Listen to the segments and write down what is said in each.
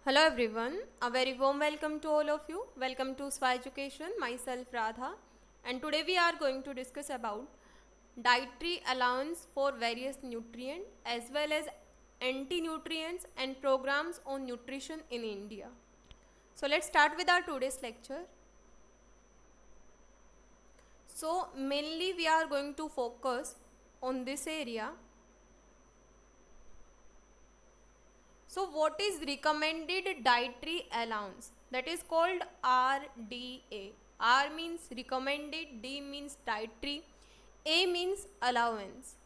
Hello everyone, a very warm welcome to all of you. Welcome to SWA Education, myself Radha, and today we are going to discuss about dietary allowance for various nutrients as well as anti-nutrients and programs on nutrition in India. So let's start with our today's lecture. So mainly we are going to focus on this area. So what is recommended dietary allowance? That is called RDA. R means recommended, D means dietary, A means allowance.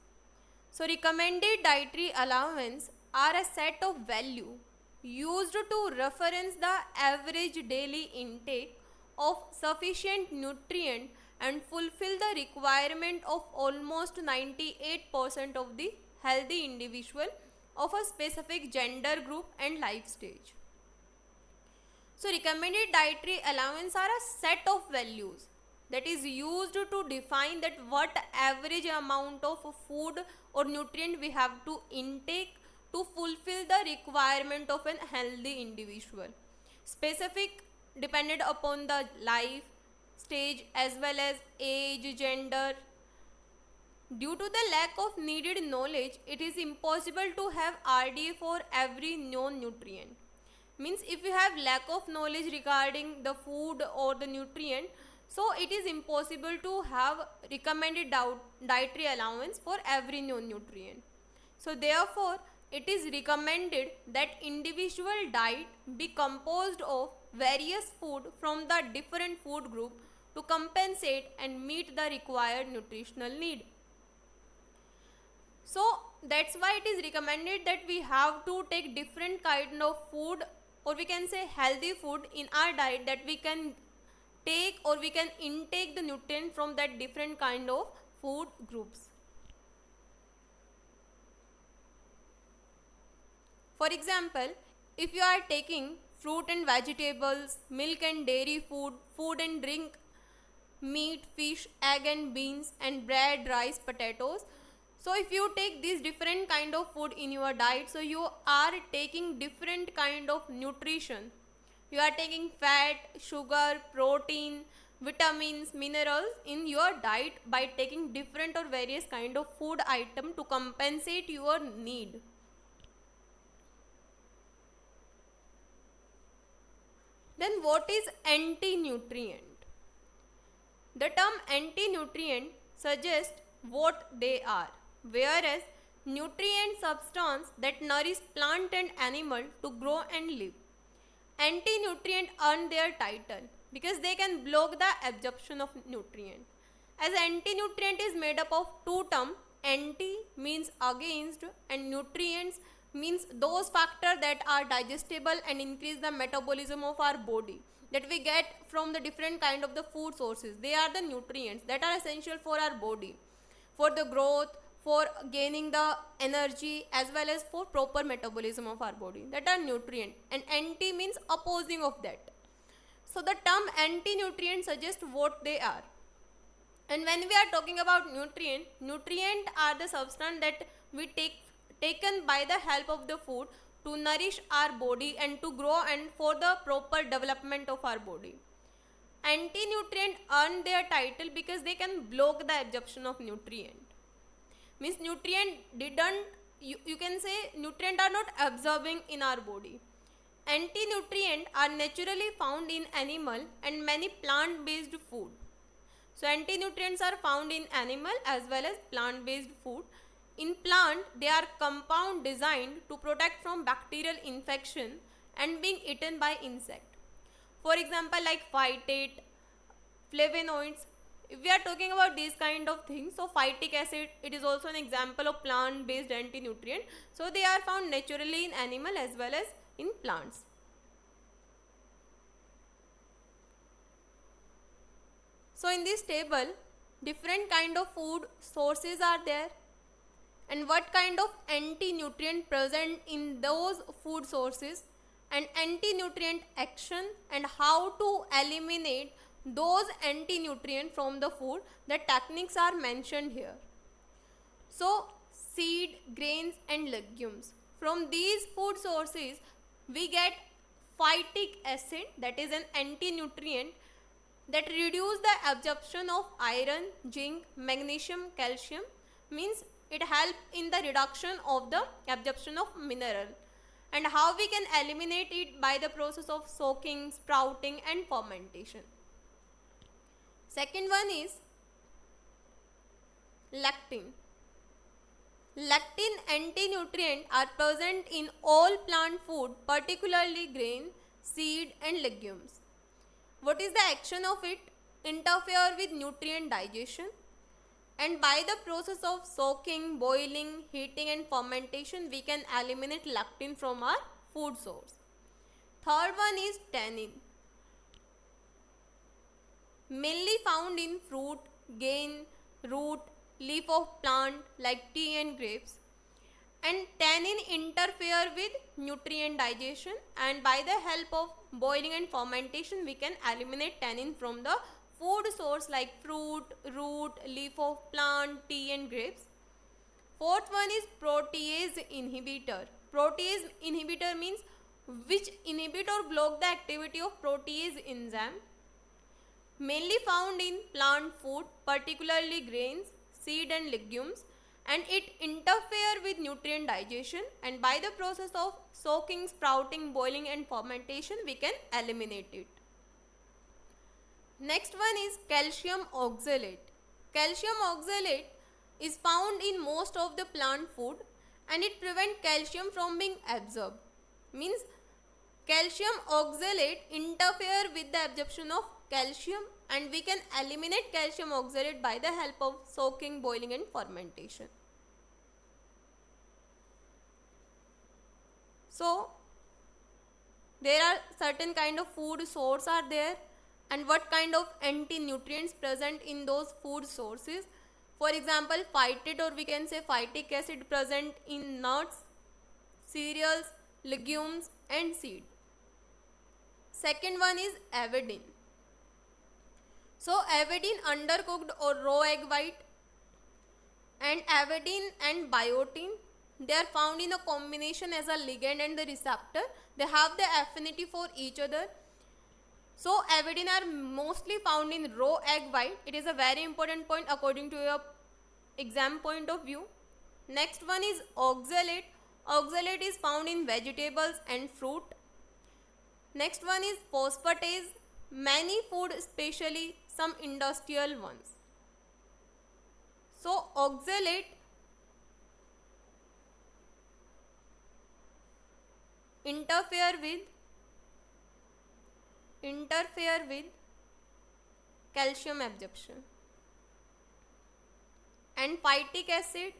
So recommended dietary allowance are a set of value used to reference the average daily intake of sufficient nutrient and fulfill the requirement of almost 98% of the healthy individual of a specific gender group and life stage. So recommended dietary allowance are a set of values that is used to define that what average amount of food or nutrient we have to intake to fulfill the requirement of an healthy individual. Specific depended upon the life stage as well as age, gender. Due to the lack of needed knowledge, it is impossible to have RDA for every known nutrient. Means if you have lack of knowledge regarding the food or the nutrient, so it is impossible to have recommended dietary allowance for every known nutrient. So therefore, it is recommended that individual diet be composed of various food from the different food group to compensate and meet the required nutritional need. So that's why it is recommended that we have to take different kind of food, or we can say healthy food in our diet, that we can take or we can intake the nutrient from that different kind of food groups. For example, if you are taking fruit and vegetables, milk and dairy food, food and drink, meat, fish, egg and beans, and bread, rice, potatoes. So if you take these different kind of food in your diet, so you are taking different kind of nutrition. You are taking fat, sugar, protein, vitamins, minerals in your diet by taking different or various kind of food item to compensate your need. Then what is anti-nutrient? The term anti-nutrient suggests what they are, whereas nutrient substance that nourish plant and animal to grow and live. Anti-nutrient earn their title because they can block the absorption of nutrient. As anti-nutrient is made up of two terms, anti means against and nutrients means those factors that are digestible and increase the metabolism of our body that we get from the different kind of the food sources. They are the nutrients that are essential for our body, for the growth, for gaining the energy as well as for proper metabolism of our body. That are nutrient, and anti means opposing of that. So the term anti-nutrient suggests what they are. And when we are talking about nutrient are the substance that we taken by the help of the food to nourish our body and to grow and for the proper development of our body. Anti-nutrient earn their title because they can block the absorption of nutrient. Means nutrient didn't, you can say nutrient are not absorbing in our body. Anti-nutrient are naturally found in animal and many plant-based food. So anti-nutrients are found in animal as well as plant-based food. In plant, they are compound designed to protect from bacterial infection and being eaten by insect. For example, like phytate, flavonoids. If we are talking about these kind of things, so phytic acid, it is also an example of plant-based anti-nutrient. So they are found naturally in animal as well as in plants. So in this table, different kind of food sources are there, and what kind of anti-nutrient present in those food sources, and anti-nutrient action, and how to eliminate those anti-nutrient from the food. The techniques are mentioned here. So seed, grains and legumes. From these food sources we get phytic acid, that is an anti-nutrient that reduce the absorption of iron, zinc, magnesium, calcium, means it help in the reduction of the absorption of mineral. And how we can eliminate it? By the process of soaking, sprouting and fermentation. Second one is lectin. Lectin anti-nutrient are present in all plant food, particularly grain, seed and legumes. What is the action of it? Interfere with nutrient digestion, and by the process of soaking, boiling, heating and fermentation we can eliminate lectin from our food source. Third one is tannin. Mainly found in fruit, grain, root, leaf of plant like tea and grapes, and tannin interfere with nutrient digestion, and by the help of boiling and fermentation we can eliminate tannin from the food source like fruit, root, leaf of plant, tea and grapes. Fourth one is protease inhibitor. Protease inhibitor means which inhibit or block the activity of protease enzyme. Mainly found in plant food, particularly grains, seed and legumes, and it interfere with nutrient digestion, and by the process of soaking, sprouting, boiling and fermentation we can eliminate it. Next one is calcium oxalate. Calcium oxalate is found in most of the plant food and it prevents calcium from being absorbed. Means calcium oxalate interfere with the absorption of calcium, and we can eliminate calcium oxalate by the help of soaking, boiling and fermentation. So there are certain kind of food source are there, and what kind of anti-nutrients present in those food sources. For example, phytate or we can say phytic acid present in nuts, cereals, legumes and seed. Second one is avidin. So avidin undercooked or raw egg white, and avidin and biotin, they are found in a combination as a ligand and the receptor. They have the affinity for each other. So avidin are mostly found in raw egg white. It is a very important point according to your exam point of view. Next one is oxalate. Oxalate is found in vegetables and fruit. Next one is phosphatase. Many food, especially some industrial ones. So oxalate interfere with calcium absorption, and phytic acid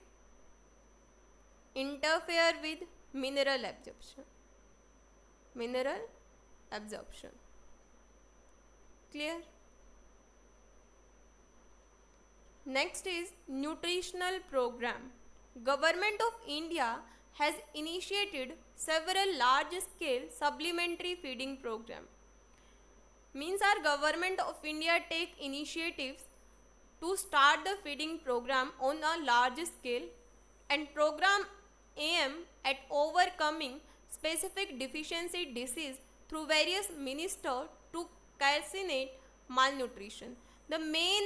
interfere with mineral absorption. Clear? Next is nutritional program. Government of India has initiated several large scale supplementary feeding program. Means our government of India take initiatives to start the feeding program on a large scale, and program aim at overcoming specific deficiency disease through various ministers to calcinate malnutrition. The main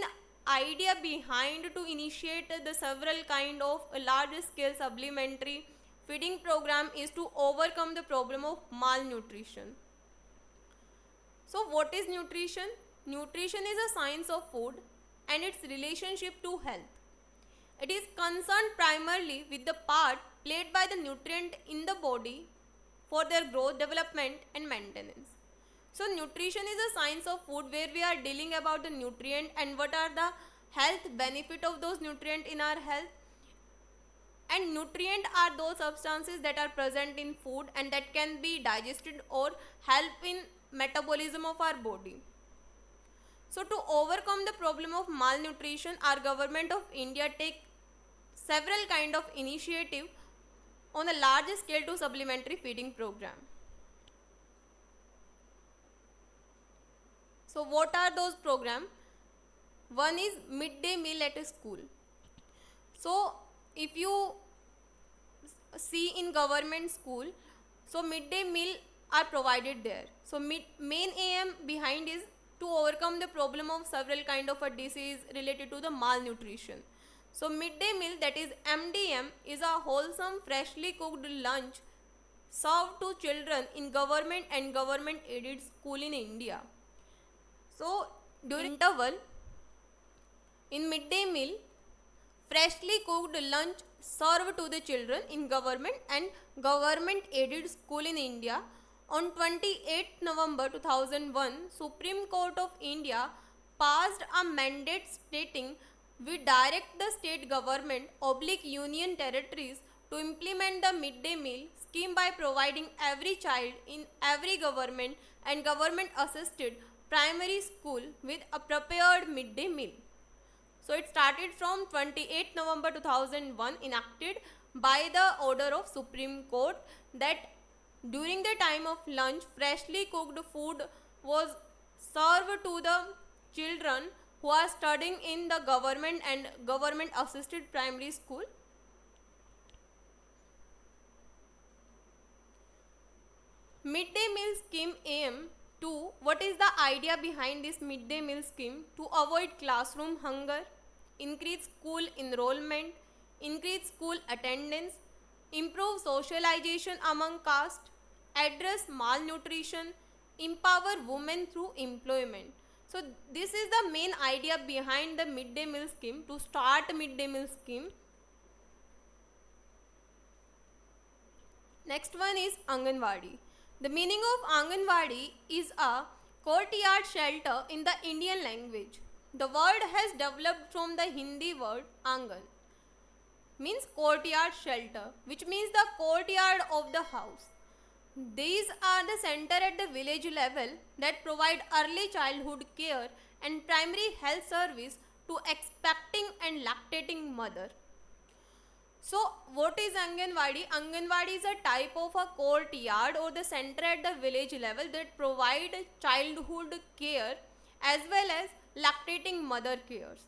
idea behind to initiate the several kind of large scale supplementary feeding program is to overcome the problem of malnutrition. So what is nutrition? Nutrition is a science of food and its relationship to health. It is concerned primarily with the part played by the nutrient in the body for their growth, development and maintenance. So nutrition is a science of food where we are dealing about the nutrient and what are the health benefit of those nutrients in our health. And nutrient are those substances that are present in food and that can be digested or help in metabolism of our body. So to overcome the problem of malnutrition, our government of India take several kind of initiative on a large scale to supplementary feeding program. So what are those programs? One is midday meal at a school. So if you see in government school, so midday meal are provided there. So main aim behind is to overcome the problem of several kind of a disease related to the malnutrition. So midday meal, that is MDM, is a wholesome freshly cooked lunch served to children in government and government aided school in India. So during interval in midday meal, freshly cooked lunch served to the children in government and government aided school in India. On 28 November 2001, Supreme Court of India passed a mandate stating we direct the state government / union territories to implement the midday meal scheme by providing every child in every government and government assisted primary school with a prepared midday meal. So it started from 28 November 2001, enacted by the order of Supreme Court, that during the time of lunch, freshly cooked food was served to the children who are studying in the government and government assisted primary school. Midday meal scheme aim to, what is the idea behind this midday meal scheme? To avoid classroom hunger, increase school enrollment, increase school attendance, improve socialization among caste, address malnutrition, empower women through employment. So this is the main idea behind the midday meal scheme, to start midday meal scheme. Next one is Anganwadi. The meaning of Anganwadi is a courtyard shelter in the Indian language. The word has developed from the Hindi word Angan, means courtyard shelter, which means the courtyard of the house. These are the center at the village level that provide early childhood care and primary health service to expecting and lactating mother. So what is Anganwadi? Anganwadi is a type of a courtyard or the center at the village level that provide childhood care as well as lactating mother cares.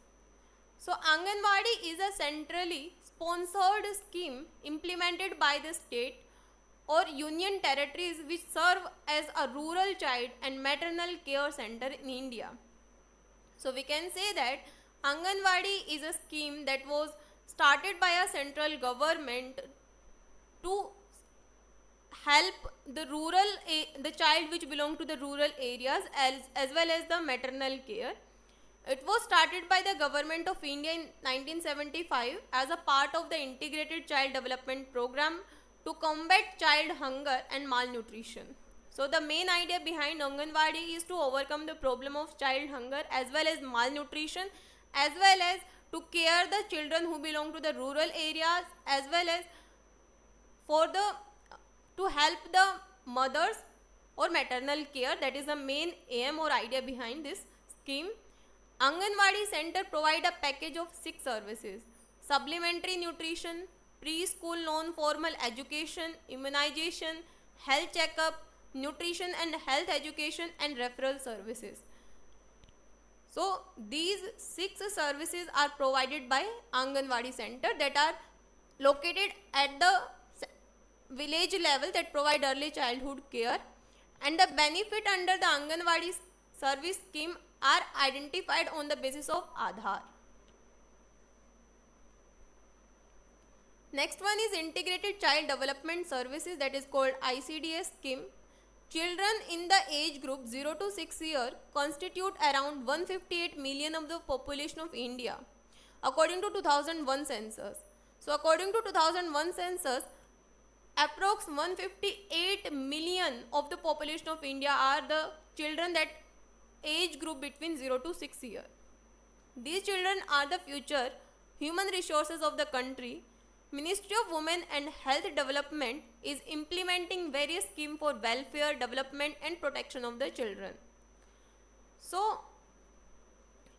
So Anganwadi is a centrally sponsored scheme implemented by the state or union territories which serve as a rural child and maternal care center in India. So we can say that Anganwadi is a scheme that was started by a central government to help the the child which belong to the rural areas as well as the maternal care. It was started by the government of India in 1975 as a part of the integrated child development program to combat child hunger and malnutrition. So the main idea behind Anganwadi is to overcome the problem of child hunger as well as malnutrition, as well as to care the children who belong to the rural areas, as well as to help the mothers or maternal care. That is the main aim or idea behind this scheme. Anganwadi center provide a package of 6 services: supplementary nutrition, preschool non-formal education, immunization, health checkup, nutrition and health education, and referral services. So these 6 services are provided by Anganwadi center that are located at the village level that provide early childhood care, and the benefit under the Anganwadi service scheme are identified on the basis of Aadhaar. Next one is Integrated Child Development Services, that is called ICDS scheme. Children in the age group 0 to 6 years constitute around 158 million of the population of India according to 2001 census. So according to 2001 census, approx 158 million of the population of India are the children that age group between 0 to 6 years. These children are the future human resources of the country. Ministry of Women and Health Development is implementing various schemes for welfare, development and protection of the children. So,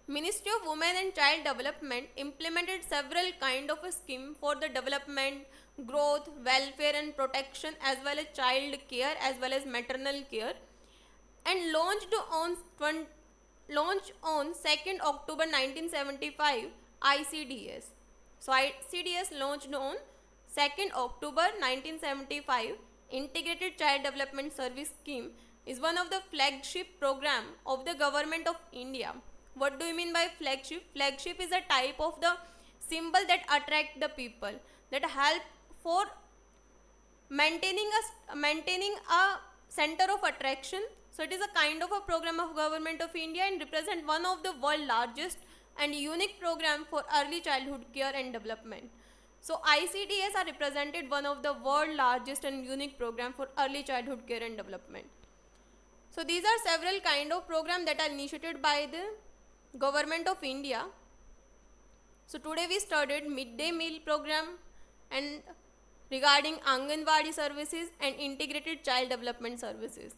Ministry of Women and Child Development implemented several kind of a scheme for the development, growth, welfare and protection, as well as child care as well as maternal care, and launched on 2nd October 1975 ICDS. So ICDS launched on 2nd October 1975 Integrated Child Development Service Scheme is one of the flagship program of the government of India. What do you mean by flagship? Flagship is a type of the symbol that attract the people, that help for maintaining a center of attraction. So it is a kind of a program of government of India and represent one of the world largest and unique program for early childhood care and development. So ICDS are represented one of the world largest and unique program for early childhood care and development. So these are several kind of program that are initiated by the government of India. So today we studied midday meal program and regarding Anganwadi services and integrated child development services.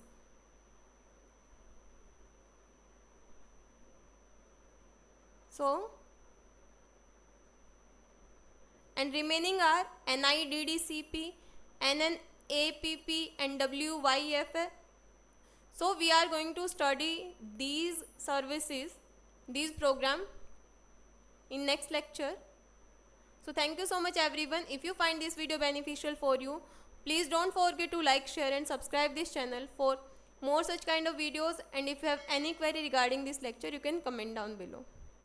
So, and remaining are NIDDCP, NNAPP and WYFA. So we are going to study these services, these program in next lecture. So thank you so much everyone. If you find this video beneficial for you, please don't forget to like, share and subscribe this channel for more such kind of videos, and if you have any query regarding this lecture, you can comment down below.